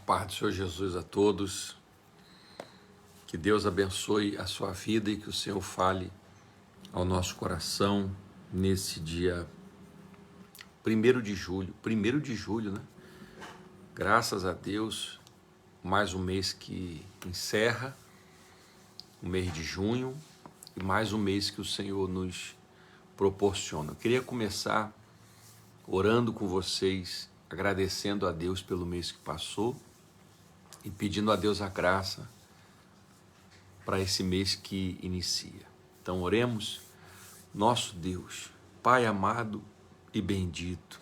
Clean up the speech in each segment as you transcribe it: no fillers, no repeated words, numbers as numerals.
Paz do Senhor Jesus a todos, que Deus abençoe a sua vida e que o Senhor fale ao nosso coração nesse dia 1º de julho, né? Graças a Deus, mais um mês que encerra, o mês de junho, e mais um mês que o Senhor nos proporciona. Eu queria começar orando com vocês, agradecendo a Deus pelo mês que passou e pedindo a Deus a graça para esse mês que inicia. Então oremos. Nosso Deus, Pai amado e bendito,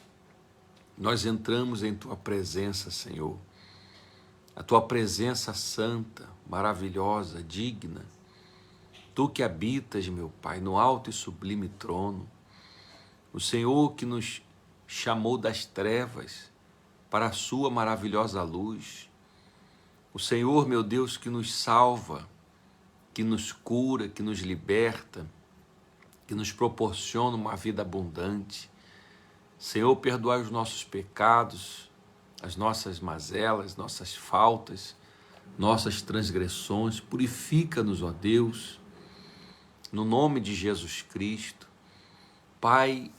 nós entramos em Tua presença, Senhor, a Tua presença santa, maravilhosa, digna, Tu que habitas, meu Pai, no alto e sublime trono, o Senhor que nos chamou das trevas para a Sua maravilhosa luz, o Senhor, meu Deus, que nos salva, que nos cura, que nos liberta, que nos proporciona uma vida abundante. Senhor, perdoai os nossos pecados, as nossas mazelas, nossas faltas, nossas transgressões. Purifica-nos, ó Deus, no nome de Jesus Cristo. Pai,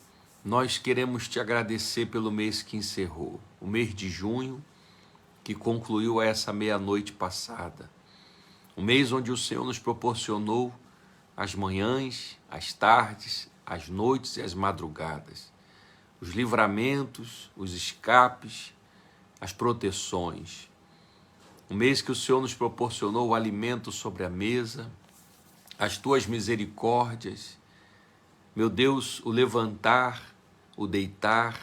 nós queremos te agradecer pelo mês que encerrou, o mês de junho, que concluiu essa meia-noite passada. Um mês onde o Senhor nos proporcionou as manhãs, as tardes, as noites e as madrugadas, os livramentos, os escapes, as proteções. Um mês que o Senhor nos proporcionou o alimento sobre a mesa, as tuas misericórdias, meu Deus, o levantar, o deitar,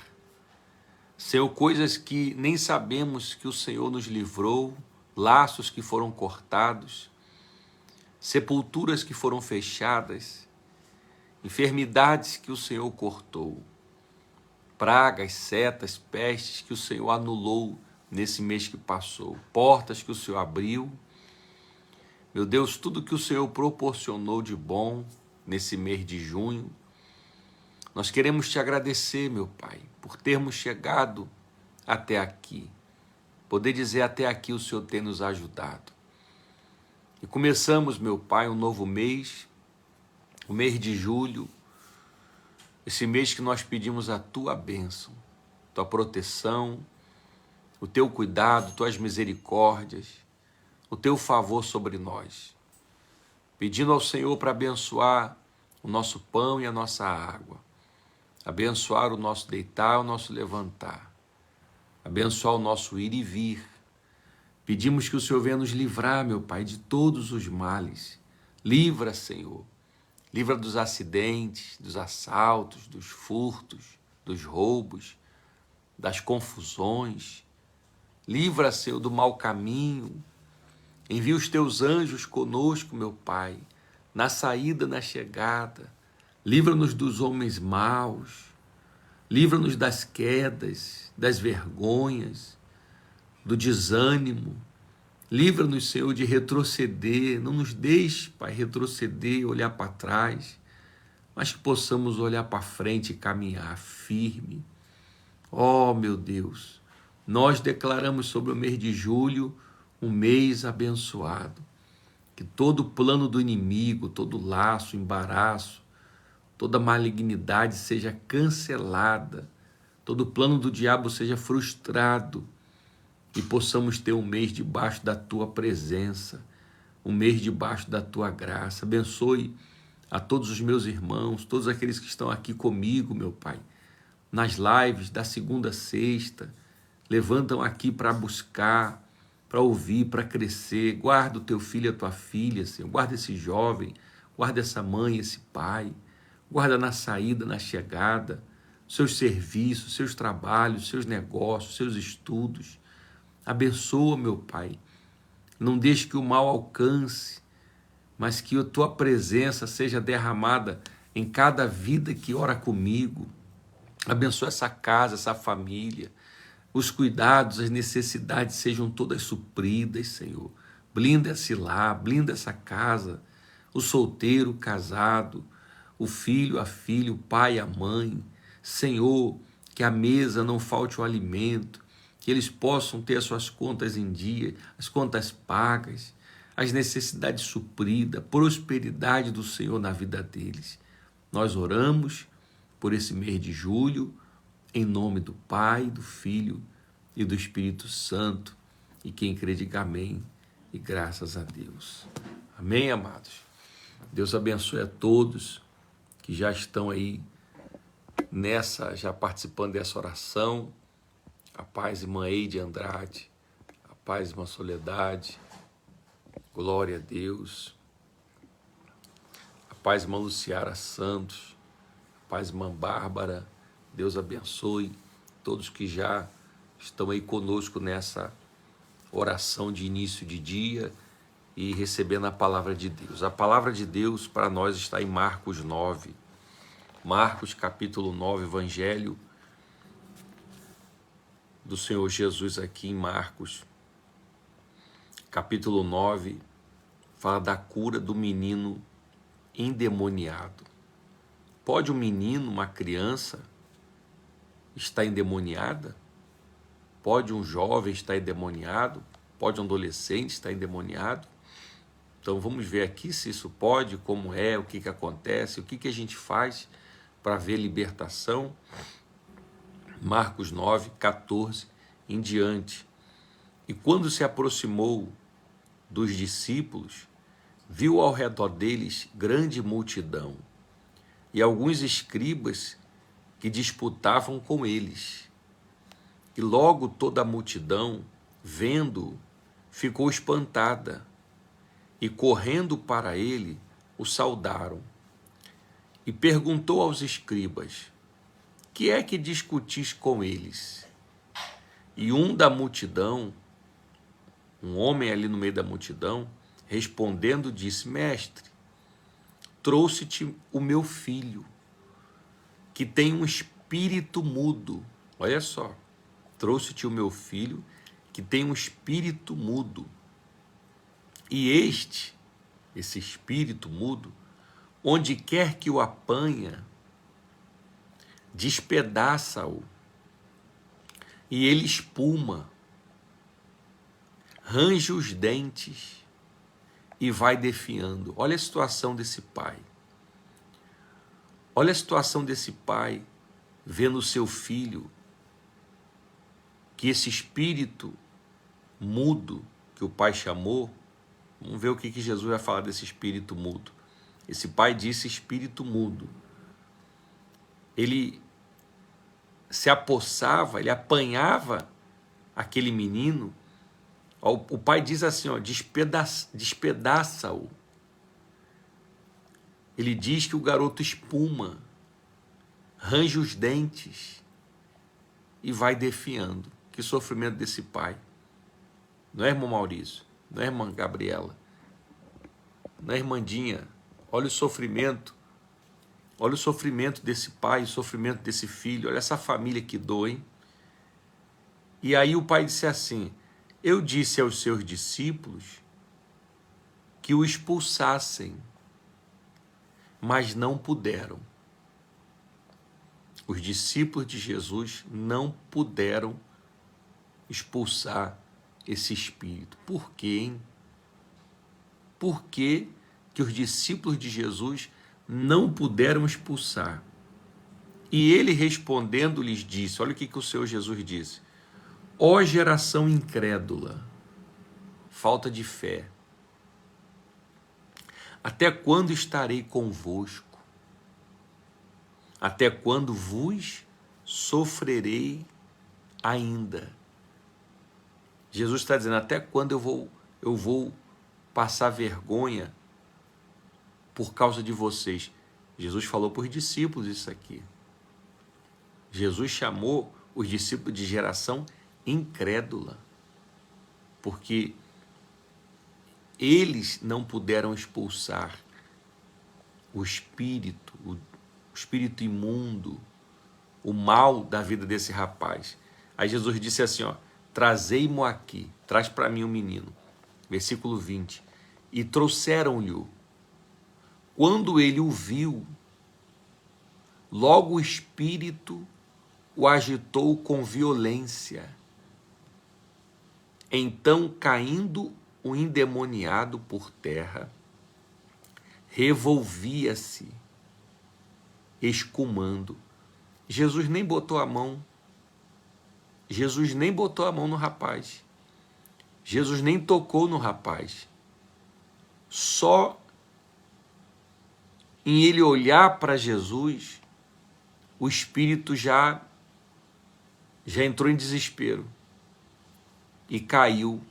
Senhor, coisas que nem sabemos que o Senhor nos livrou, laços que foram cortados, sepulturas que foram fechadas, enfermidades que o Senhor cortou, pragas, setas, pestes que o Senhor anulou nesse mês que passou, portas que o Senhor abriu. Meu Deus, tudo que o Senhor proporcionou de bom nesse mês de junho, nós queremos te agradecer, meu Pai, por termos chegado até aqui. Poder dizer até aqui o Senhor tem nos ajudado. E começamos, meu Pai, um novo mês, o mês de julho, esse mês que nós pedimos a Tua bênção, Tua proteção, o Teu cuidado, Tuas misericórdias, o Teu favor sobre nós. Pedindo ao Senhor para abençoar o nosso pão e a nossa água, abençoar o nosso deitar, o nosso levantar, abençoar o nosso ir e vir. Pedimos que o Senhor venha nos livrar, meu Pai, de todos os males. Livra, Senhor. Livra dos acidentes, dos assaltos, dos furtos, dos roubos, das confusões. Livra, Senhor, do mau caminho. Envia os teus anjos conosco, meu Pai, na saída, na chegada. Livra-nos dos homens maus. Livra-nos das quedas, das vergonhas, do desânimo. Livra-nos, Senhor, de retroceder. Não nos deixe, Pai, retroceder, olhar para trás, mas que possamos olhar para frente e caminhar firme. Oh, meu Deus, nós declaramos sobre o mês de julho um mês abençoado. Que todo plano do inimigo, todo laço, embaraço, toda malignidade seja cancelada, todo plano do diabo seja frustrado, e possamos ter um mês debaixo da Tua presença, um mês debaixo da Tua graça. Abençoe a todos os meus irmãos, todos aqueles que estão aqui comigo, meu Pai, nas lives da segunda a sexta, levantam aqui para buscar, para ouvir, para crescer. Guarda o Teu filho e a Tua filha, Senhor, guarda esse jovem, guarda essa mãe, esse pai, guarda na saída, na chegada, seus serviços, seus trabalhos, seus negócios, seus estudos. Abençoa, meu Pai, não deixe que o mal alcance, mas que a Tua presença seja derramada em cada vida que ora comigo. Abençoa essa casa, essa família, os cuidados, as necessidades sejam todas supridas, Senhor. Blinda esse lar, blinda essa casa, o solteiro, o casado, o filho, a filha, o pai, a mãe. Senhor, que a mesa não falte o alimento, que eles possam ter as suas contas em dia, as contas pagas, as necessidades supridas, a prosperidade do Senhor na vida deles. Nós oramos por esse mês de julho, em nome do Pai, do Filho e do Espírito Santo. E quem crê, diga amém e graças a Deus. Amém, amados? Deus abençoe a todos que já estão aí já participando dessa oração. A paz, irmã Eide Andrade. A paz, irmã Soledade. Glória a Deus. A paz, irmã Luciara Santos. A paz, irmã Bárbara. Deus abençoe todos que já estão aí conosco nessa oração de início de dia e recebendo a palavra de Deus. A palavra de Deus para nós está em Marcos 9. Marcos capítulo 9, Evangelho do Senhor Jesus aqui em Marcos, capítulo 9, fala da cura do menino endemoniado. Pode um menino, uma criança, estar endemoniada? Pode um jovem estar endemoniado? Pode um adolescente estar endemoniado? Então vamos ver aqui se isso pode, como é, o que acontece, o que a gente faz para ver libertação. Marcos 9, 14 em diante. E quando se aproximou dos discípulos, viu ao redor deles grande multidão e alguns escribas que disputavam com eles. E logo toda a multidão, vendo-o, ficou espantada e, correndo para ele, o saudaram. E perguntou aos escribas: que é que discutis com eles? E um da multidão, um homem ali no meio da multidão, respondendo, disse: mestre, trouxe-te o meu filho, que tem um espírito mudo. Olha só, trouxe-te o meu filho, que tem um espírito mudo. E esse espírito mudo, onde quer que o apanha, despedaça-o, e ele espuma, range os dentes e vai definhando. Olha a situação desse pai. Olha a situação desse pai vendo o seu filho, que esse espírito mudo que o pai chamou. Vamos ver o que Jesus vai falar desse espírito mudo. Esse pai disse espírito mudo. Ele se apossava, ele apanhava aquele menino. O pai diz assim, despedaça-o. Ele diz que o garoto espuma, range os dentes e vai definhando. Que sofrimento desse pai. Não é, irmão Maurício? Não é, irmã Gabriela? Não é, irmandinha? Olha o sofrimento. Olha o sofrimento desse pai, o sofrimento desse filho. Olha essa família que doa, hein? E aí o pai disse assim: eu disse aos seus discípulos que o expulsassem, mas não puderam. Os discípulos de Jesus não puderam expulsar esse espírito. Por quê, hein? Por que os discípulos de Jesus não puderam expulsar? E ele respondendo lhes disse, olha o que o Senhor Jesus disse: ó geração incrédula, falta de fé, até quando estarei convosco? Até quando vos sofrerei ainda? Jesus está dizendo, até quando eu vou passar vergonha por causa de vocês? Jesus falou para os discípulos isso aqui. Jesus chamou os discípulos de geração incrédula, porque eles não puderam expulsar o espírito imundo, o mal da vida desse rapaz. Aí Jesus disse assim, trazei-mo aqui, traz para mim o menino. Versículo 20. E trouxeram-lhe. Quando ele o viu, logo o espírito o agitou com violência Então, caindo o endemoniado por terra, revolvia-se, escumando. Jesus nem botou a mão. Jesus nem botou a mão no rapaz. Jesus nem tocou no rapaz. Só em ele olhar para Jesus, o espírito já entrou em desespero e caiu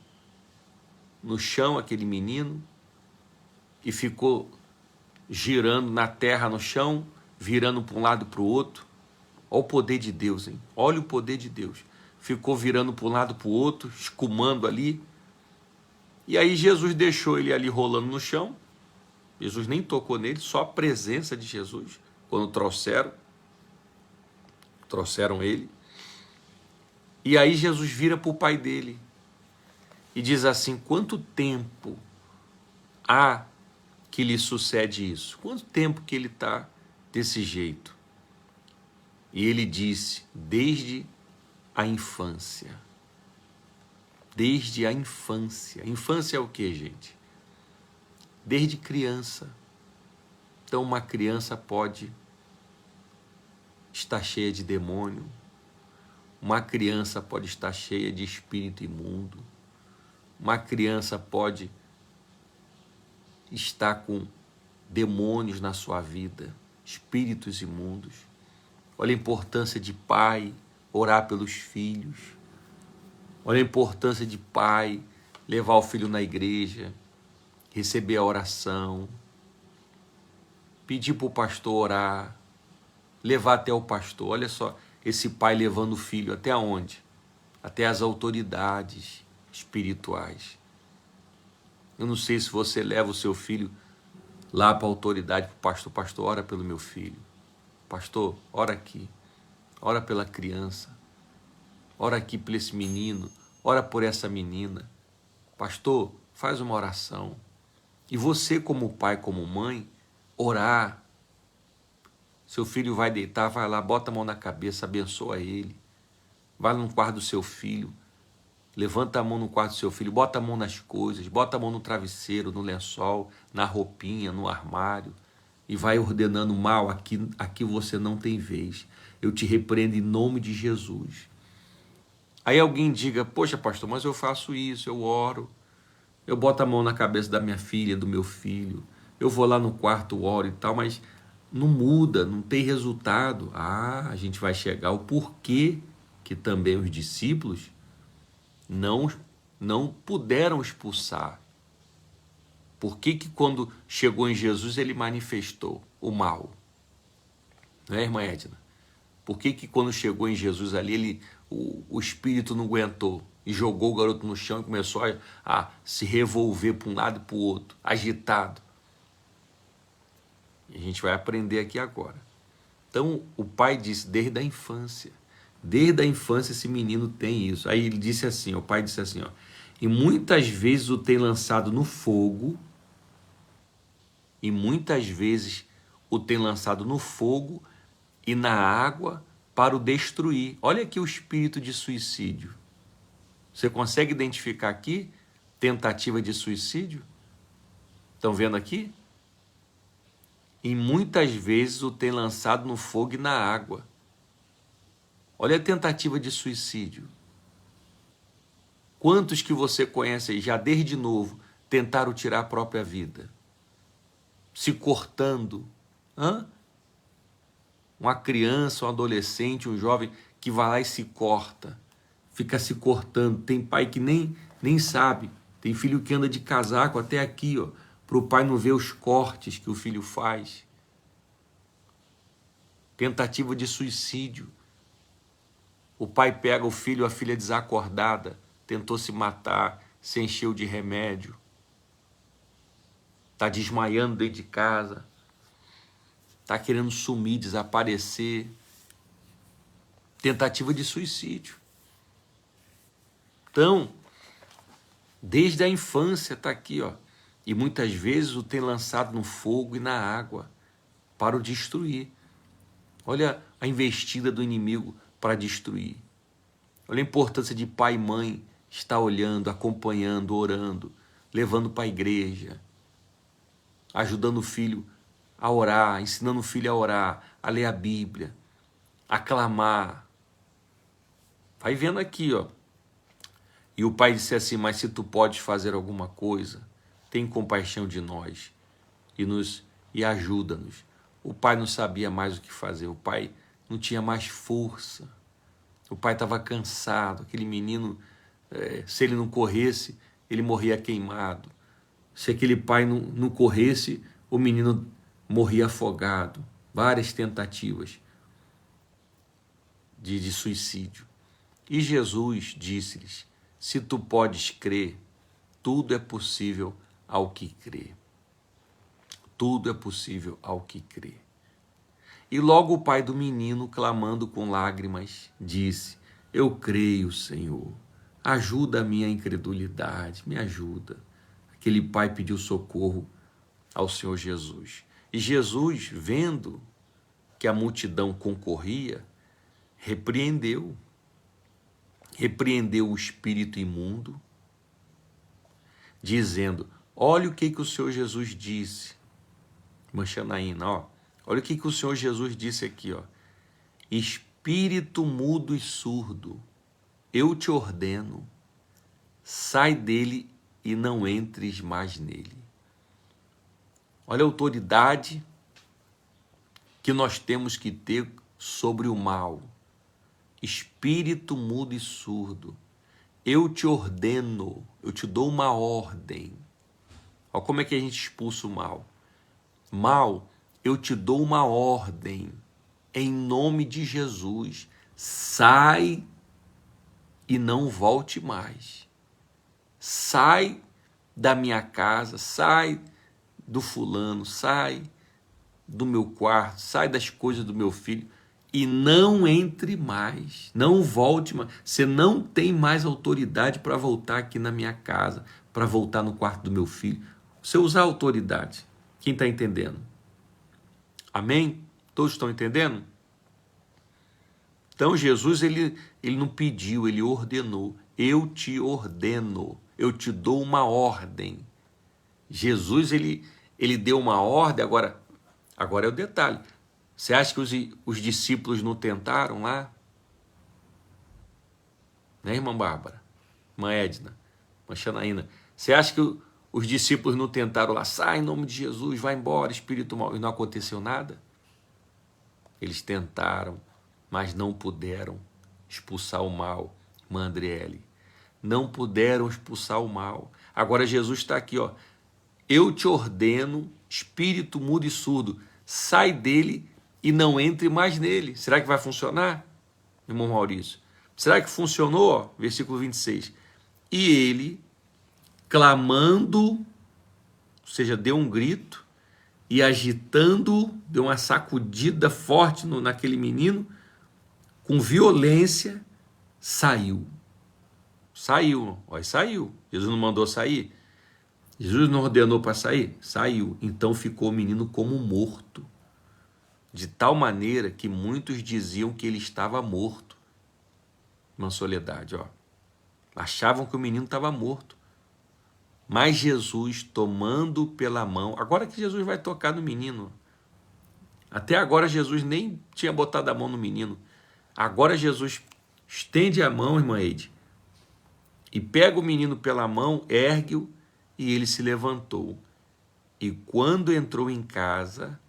no chão aquele menino e ficou girando na terra, no chão, virando para um lado e para o outro. Olha o poder de Deus, hein? Olha o poder de Deus. Ficou virando para um lado e para o outro, escumando ali. E aí Jesus deixou ele ali rolando no chão. Jesus nem tocou nele, só a presença de Jesus. Quando trouxeram ele. E aí Jesus vira para o pai dele e diz assim: quanto tempo há que lhe sucede isso? Quanto tempo que ele está desse jeito? E ele disse: desde a infância. Desde a infância. Infância é o que, gente? Desde criança. Então uma criança pode estar cheia de demônio. Uma criança pode estar cheia de espírito imundo. Uma criança pode estar com demônios na sua vida, espíritos imundos. Olha a importância de pai orar pelos filhos. Olha a importância de pai levar o filho na igreja, receber a oração, pedir para o pastor orar, levar até o pastor. Olha só, esse pai levando o filho até onde? Até as autoridades espirituais. Eu não sei se você leva o seu filho lá para a autoridade, para o pastor. Pastor, ora pelo meu filho. Pastor, ora aqui. Ora pela criança. Ora aqui por esse menino. Ora por essa menina. Pastor, faz uma oração. E você, como pai, como mãe, orar. Seu filho vai deitar, vai lá, bota a mão na cabeça, abençoa ele. Vai no quarto do seu filho, levanta a mão no quarto do seu filho, bota a mão nas coisas, bota a mão no travesseiro, no lençol, na roupinha, no armário, e vai ordenando: mal, aqui você não tem vez. Eu te repreendo em nome de Jesus. Aí alguém diga: poxa, pastor, mas eu faço isso, eu oro, eu boto a mão na cabeça da minha filha, do meu filho, eu vou lá no quarto, oro e tal, mas não muda, não tem resultado. A gente vai chegar ao porquê que também os discípulos não puderam expulsar. Por que quando chegou em Jesus ele manifestou o mal? Não é, irmã Edna? Por que quando chegou em Jesus ali, o espírito não aguentou e jogou o garoto no chão e começou a se revolver para um lado e para o outro, agitado? E a gente vai aprender aqui agora. Então, o pai disse: desde a infância esse menino tem isso. Aí ele disse assim, o pai disse assim, ó: e muitas vezes o tem lançado no fogo, e muitas vezes o tem lançado no fogo e na água para o destruir. Olha aqui o espírito de suicídio. Você consegue identificar aqui tentativa de suicídio? Estão vendo aqui? E muitas vezes o tem lançado no fogo e na água. Olha a tentativa de suicídio. Quantos que você conhece aí, já desde novo, tentaram tirar a própria vida? Se cortando. Uma criança, um adolescente, um jovem que vai lá e se corta. Fica se cortando. Tem pai que nem sabe. Tem filho que anda de casaco até aqui, ó, para o pai não ver os cortes que o filho faz. Tentativa de suicídio. O pai pega o filho, a filha desacordada, tentou se matar, se encheu de remédio, está desmaiando dentro de casa, está querendo sumir, desaparecer. Tentativa de suicídio. Então, desde a infância está aqui, ó, e muitas vezes o tem lançado no fogo e na água para o destruir. Olha a investida do inimigo para destruir. Olha a importância de pai e mãe está olhando, acompanhando, orando, levando para a igreja, ajudando o filho a orar, ensinando o filho a orar, a ler a Bíblia, a clamar. Vai vendo aqui, ó. E o pai disse assim: mas se tu podes fazer alguma coisa, tem compaixão de nós e ajuda-nos. O pai não sabia mais o que fazer, o pai não tinha mais força, o pai estava cansado, aquele menino, se ele não corresse, ele morria queimado. Se aquele pai não corresse, o menino morria afogado. Várias tentativas de suicídio. E Jesus disse-lhes: se tu podes crer, tudo é possível ao que crê. Tudo é possível ao que crê. E logo o pai do menino, clamando com lágrimas, disse: eu creio, Senhor, ajuda a minha incredulidade, me ajuda. Aquele pai pediu socorro ao Senhor Jesus. E Jesus, vendo que a multidão concorria, repreendeu o espírito imundo, dizendo: olha o que o Senhor Jesus disse. Manchanaína, ó. Olha o que o Senhor Jesus disse aqui, ó. Espírito mudo e surdo, eu te ordeno, sai dele e não entres mais nele. Olha a autoridade que nós temos que ter sobre o mal. Espírito mudo e surdo, eu te ordeno, eu te dou uma ordem. Olha como é que a gente expulsa o mal. Mal, eu te dou uma ordem, em nome de Jesus, sai e não volte mais. Sai da minha casa, sai do fulano, sai do meu quarto, sai das coisas do meu filho e não entre mais, não volte mais. Você não tem mais autoridade para voltar aqui na minha casa, para voltar no quarto do meu filho. Você usar autoridade. Quem está entendendo? Amém? Todos estão entendendo? Então Jesus, ele não pediu, ele ordenou. Eu te ordeno, eu te dou uma ordem. Jesus, ele deu uma ordem, agora é o detalhe. Você acha que os discípulos não tentaram lá? Né, irmã Bárbara? Irmã Edna? Irmã Xanaína? Você acha que os discípulos não tentaram lá? Sai em nome de Jesus, vai embora, espírito mau. E não aconteceu nada? Eles tentaram, mas não puderam expulsar o mal. Irmã Andriele, não puderam expulsar o mal. Agora Jesus está aqui, ó. Eu te ordeno, espírito mudo e surdo, sai dele e não entre mais nele. Será que vai funcionar, irmão Maurício? Será que funcionou? Ó, versículo 26. E ele, clamando, ou seja, deu um grito, e agitando, deu uma sacudida forte naquele menino, com violência, saiu. Saiu, ó, saiu. Jesus não mandou sair? Jesus não ordenou para sair? Saiu. Então ficou o menino como morto. De tal maneira que muitos diziam que ele estava morto. Uma Soledade, ó. Achavam que o menino estava morto. Mas Jesus, tomando pela mão, agora que Jesus vai tocar no menino. Até agora Jesus nem tinha botado a mão no menino. Agora Jesus estende a mão, irmã Eide, e pega o menino pela mão, ergue-o, e ele se levantou. E quando entrou em casa,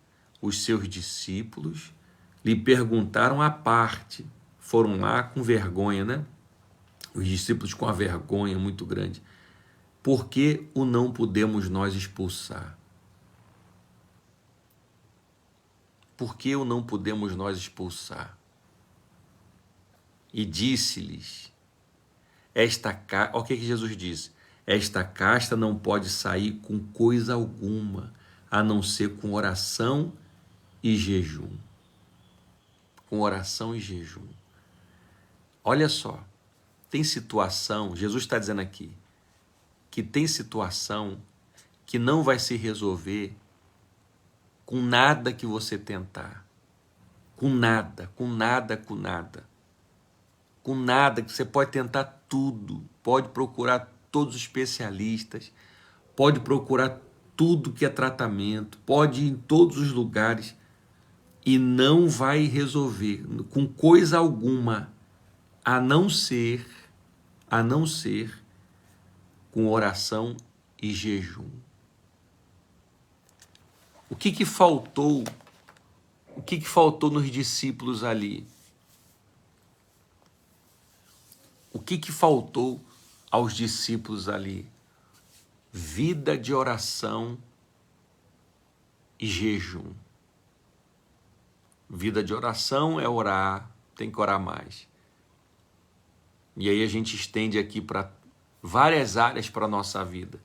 os seus discípulos lhe perguntaram à parte. Foram lá com vergonha, né? Os discípulos com a vergonha muito grande. Por que o não podemos nós expulsar? Por que o não podemos nós expulsar? E disse-lhes, olha o que Jesus disse: esta casta não pode sair com coisa alguma, a não ser com oração e jejum. Com oração e jejum. Olha só, tem situação, Jesus está dizendo aqui, que tem situação que não vai se resolver com nada que você tentar. Com nada, com nada, com nada. com nada, que você pode tentar tudo, pode procurar todos os especialistas, pode procurar tudo que é tratamento, pode ir em todos os lugares e não vai resolver com coisa alguma, a não ser com oração e jejum. O que faltou? O que faltou nos discípulos ali? O que faltou aos discípulos ali? Vida de oração e jejum. Vida de oração é orar, tem que orar mais. E aí a gente estende aqui para várias áreas para a nossa vida,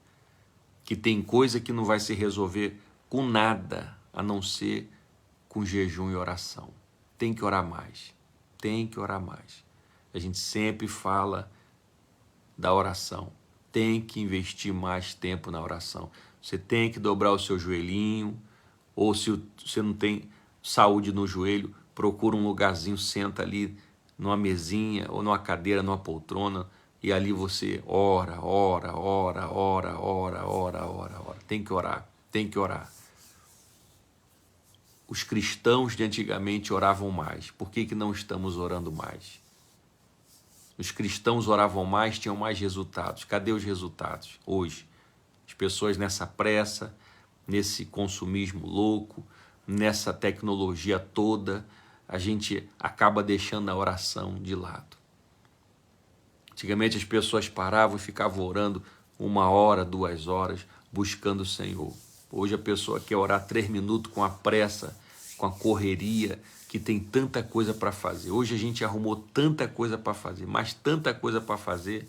que tem coisa que não vai se resolver com nada, a não ser com jejum e oração. Tem que orar mais, tem que orar mais. A gente sempre fala da oração, tem que investir mais tempo na oração. Você tem que dobrar o seu joelhinho, ou se você não tem saúde no joelho, procura um lugarzinho, senta ali numa mesinha ou numa cadeira, numa poltrona, e ali você ora. Tem que orar, tem que orar. Os cristãos de antigamente oravam mais. Por que não estamos orando mais? Os cristãos oravam mais, tinham mais resultados. Cadê os resultados hoje? As pessoas nessa pressa, nesse consumismo louco, nessa tecnologia toda, a gente acaba deixando a oração de lado. Antigamente as pessoas paravam e ficavam orando 1 hora, 2 horas, buscando o Senhor. Hoje a pessoa quer orar 3 minutos com a pressa, com a correria, que tem tanta coisa para fazer. Hoje a gente arrumou tanta coisa para fazer, mas tanta coisa para fazer,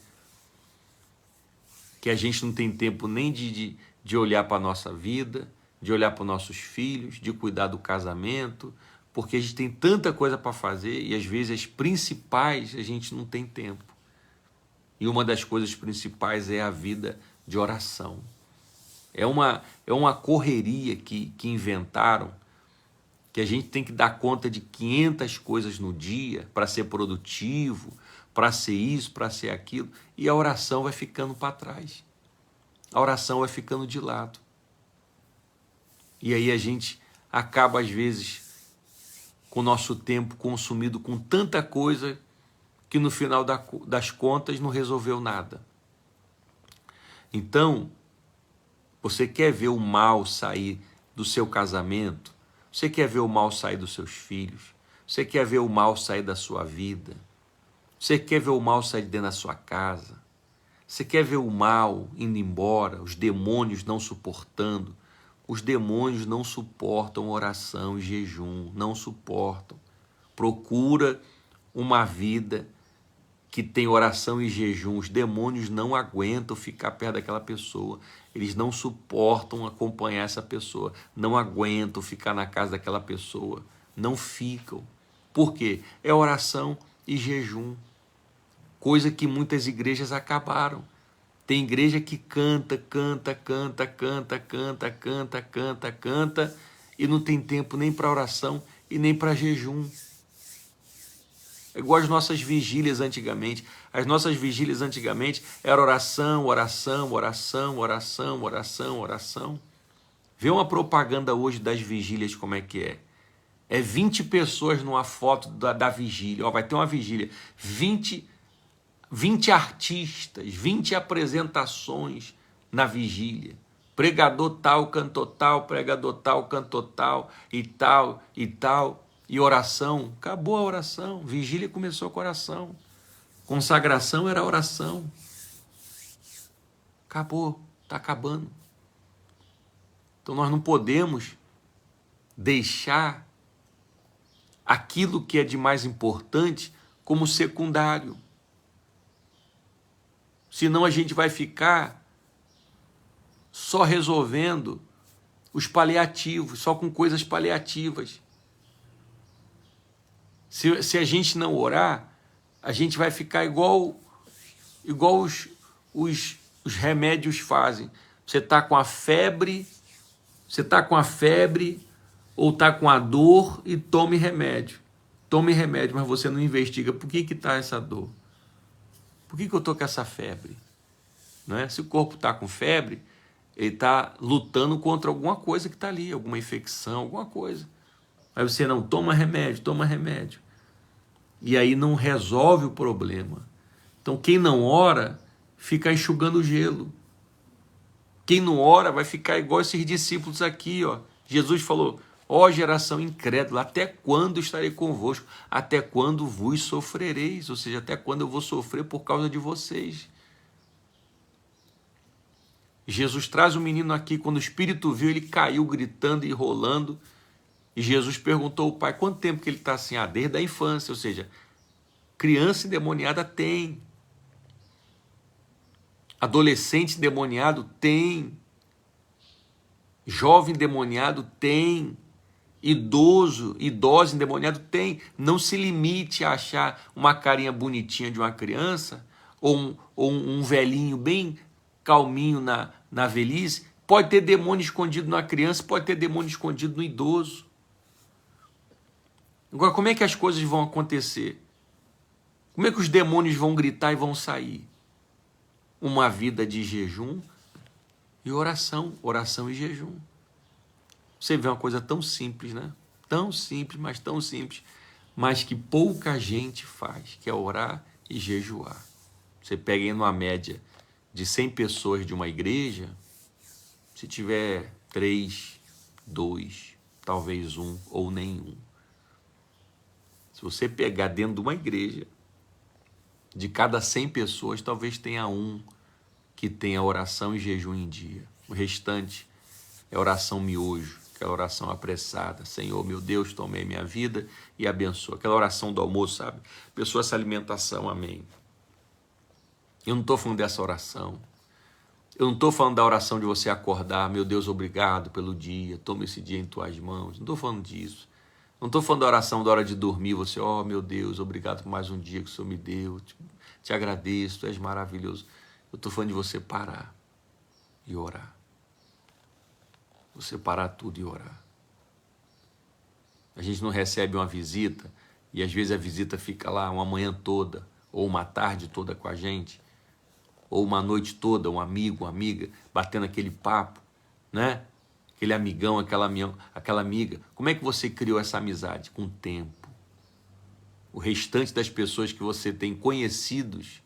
que a gente não tem tempo nem de olhar para a nossa vida, de olhar para os nossos filhos, de cuidar do casamento, porque a gente tem tanta coisa para fazer e às vezes as principais a gente não tem tempo. E uma das coisas principais é a vida de oração. É uma correria que inventaram, que a gente tem que dar conta de 500 coisas no dia para ser produtivo, para ser isso, para ser aquilo, e a oração vai ficando para trás. A oração vai ficando de lado. E aí a gente acaba, às vezes, com o nosso tempo consumido com tanta coisa que no final das contas não resolveu nada. Então, você quer ver o mal sair do seu casamento? Você quer ver o mal sair dos seus filhos? Você quer ver o mal sair da sua vida? Você quer ver o mal sair de dentro da sua casa? Você quer ver o mal indo embora, os demônios não suportando? Os demônios não suportam oração e jejum, não suportam. Procura uma vida que tem oração e jejum. Os demônios não aguentam ficar perto daquela pessoa. Eles não suportam acompanhar essa pessoa. Não aguentam ficar na casa daquela pessoa. Não ficam. Por quê? É oração e jejum. Coisa que muitas igrejas acabaram. Tem igreja que canta e não tem tempo nem para oração e nem para jejum. É igual as nossas vigílias antigamente. As nossas vigílias antigamente era oração. Vê uma propaganda hoje das vigílias como é que é. É 20 pessoas numa foto da vigília. Ó, vai ter uma vigília. 20 artistas, 20 apresentações na vigília. Pregador tal, cantor tal, pregador tal, cantor tal, e tal, e tal. E oração, acabou a oração. Vigília começou com oração. Consagração era oração. Acabou, está acabando. Então nós não podemos deixar aquilo que é de mais importante como secundário. Senão a gente vai ficar só resolvendo os paliativos, só com coisas paliativas. Se a gente não orar, a gente vai ficar igual os remédios fazem. Você está com a febre, ou está com a dor e tome remédio. tome remédio, mas você não investiga por que está essa dor. Por que eu estou com essa febre? Não é? Se o corpo está com febre, ele está lutando contra alguma coisa que está ali, alguma infecção, alguma coisa. Aí você não toma remédio. E aí não resolve o problema. Então quem não ora, fica enxugando gelo. Quem não ora vai ficar igual esses discípulos aqui, ó. Jesus falou, ó geração incrédula, até quando estarei convosco? Até quando vos sofrereis? Ou seja, até quando eu vou sofrer por causa de vocês? Jesus traz o menino aqui, quando o Espírito viu, ele caiu gritando e rolando. E Jesus perguntou ao pai, quanto tempo que ele está assim? Desde a infância, ou seja, criança endemoniada tem. Adolescente endemoniado tem. Jovem endemoniado tem. Idosa endemoniado tem. Não se limite a achar uma carinha bonitinha de uma criança ou um velhinho bem calminho na velhice. Pode ter demônio escondido na criança, pode ter demônio escondido no idoso. Agora, como é que as coisas vão acontecer? Como é que os demônios vão gritar e vão sair? Uma vida de jejum e oração e jejum. Você vê uma coisa tão simples, né? Tão simples, mas que pouca gente faz, que é orar e jejuar. Você pega aí numa média de 100 pessoas de uma igreja, se tiver 3, 2, talvez 1 ou nenhum. Se você pegar dentro de uma igreja, de cada 100 pessoas, talvez tenha um que tenha oração e jejum em dia. O restante é oração miojo, aquela oração apressada. Senhor, meu Deus, tomei minha vida e abençoa. Aquela oração do almoço, sabe? Pessoa, essa alimentação, amém. Eu não estou falando dessa oração. Eu não estou falando da oração de você acordar, meu Deus, obrigado pelo dia, toma esse dia em tuas mãos. Não estou falando disso. Não estou falando da oração da hora de dormir, você, ó, meu Deus, obrigado por mais um dia que o Senhor me deu, te agradeço, tu és maravilhoso. Eu estou falando de você parar e orar. Você parar tudo e orar. A gente não recebe uma visita e às vezes a visita fica lá uma manhã toda, ou uma tarde toda com a gente, ou uma noite toda, um amigo, uma amiga, batendo aquele papo, né? Aquele amigão, aquela amiga. Como é que você criou essa amizade? Com o tempo. O restante das pessoas que você tem conhecidos,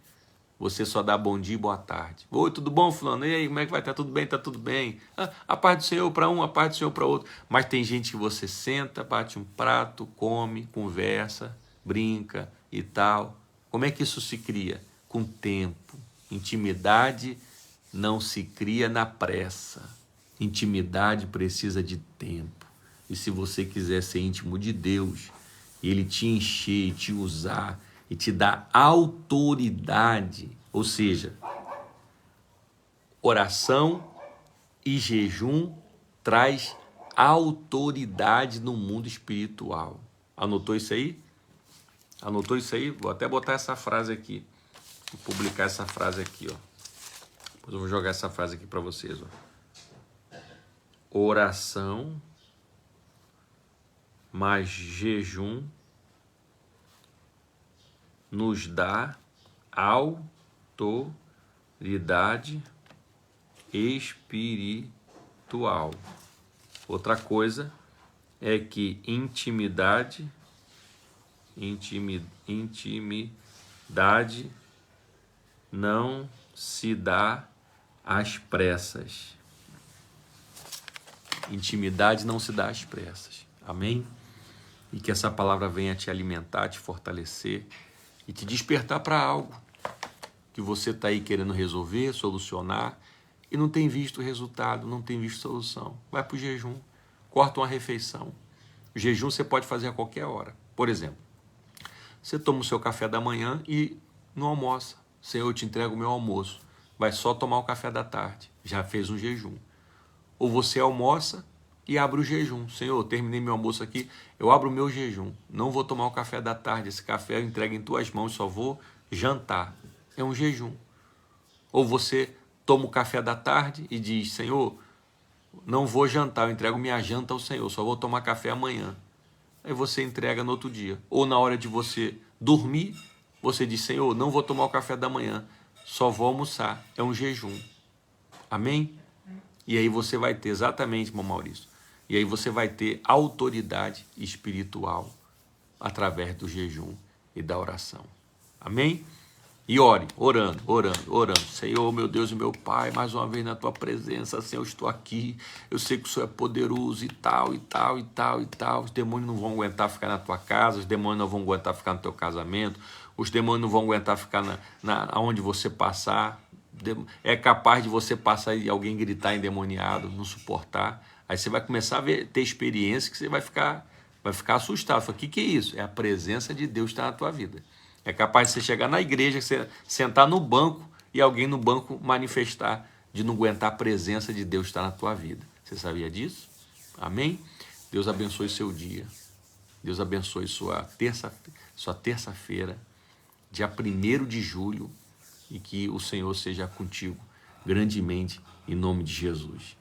você só dá bom dia e boa tarde. Oi, tudo bom, fulano? E aí, como é que vai? Tá tudo bem? Tá tudo bem. A paz do Senhor para um, a paz do Senhor para outro. Mas tem gente que você senta, bate um prato, come, conversa, brinca e tal. Como é que isso se cria? Com tempo. Intimidade não se cria na pressa. Intimidade precisa de tempo. E se você quiser ser íntimo de Deus, Ele te encher, te usar e te dar autoridade, ou seja, oração e jejum traz autoridade no mundo espiritual. Anotou isso aí? Anotou isso aí? Vou até botar essa frase aqui. Vou publicar essa frase aqui, ó. Depois eu vou jogar essa frase aqui para vocês, ó. Oração mais jejum nos dá autoridade espiritual. Outra coisa é que intimidade não se dá às pressas. Intimidade não se dá às pressas. Amém? E que essa palavra venha te alimentar, te fortalecer e te despertar para algo que você está aí querendo resolver, solucionar e não tem visto resultado, não tem visto solução. Vai para o jejum, corta uma refeição. O jejum você pode fazer a qualquer hora. Por exemplo, você toma o seu café da manhã e não almoça. Senhor, eu te entrego o meu almoço. Vai só tomar o café da tarde. Já fez um jejum. Ou você almoça e abre o jejum. Senhor, eu terminei meu almoço aqui, eu abro o meu jejum. Não vou tomar o café da tarde. Esse café eu entrego em tuas mãos, só vou jantar. É um jejum. Ou você toma o café da tarde e diz, Senhor, não vou jantar, eu entrego minha janta ao Senhor, só vou tomar café amanhã. aí você entrega no outro dia. Ou na hora de você dormir, você diz, Senhor, não vou tomar o café da manhã, só vou almoçar. É um jejum. Amém? E aí você vai ter, exatamente, irmão Maurício, e aí você vai ter autoridade espiritual através do jejum e da oração. Amém? E ore, orando, orando, orando. Senhor, meu Deus e meu Pai, mais uma vez na tua presença, Senhor, eu estou aqui. Eu sei que o Senhor é poderoso e tal, e tal, e tal, e tal. Os demônios não vão aguentar ficar na tua casa, os demônios não vão aguentar ficar no teu casamento, os demônios não vão aguentar ficar aonde você passar. É capaz de você passar e alguém gritar endemoniado, não suportar. Aí você vai começar a ter experiência que você vai ficar assustado. Fala, o que é isso? É a presença de Deus que está na tua vida. É capaz de você chegar na igreja, você sentar no banco e alguém no banco manifestar de não aguentar a presença de Deus que está na tua vida. Você sabia disso? Amém? Deus abençoe seu dia. Deus abençoe sua terça-feira, dia 1º de julho, e que o Senhor seja contigo grandemente, em nome de Jesus.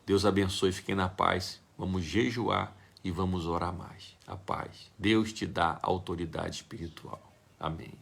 Deus abençoe, fiquem na paz. Vamos jejuar e vamos orar mais. A paz. Deus te dá autoridade espiritual. Amém.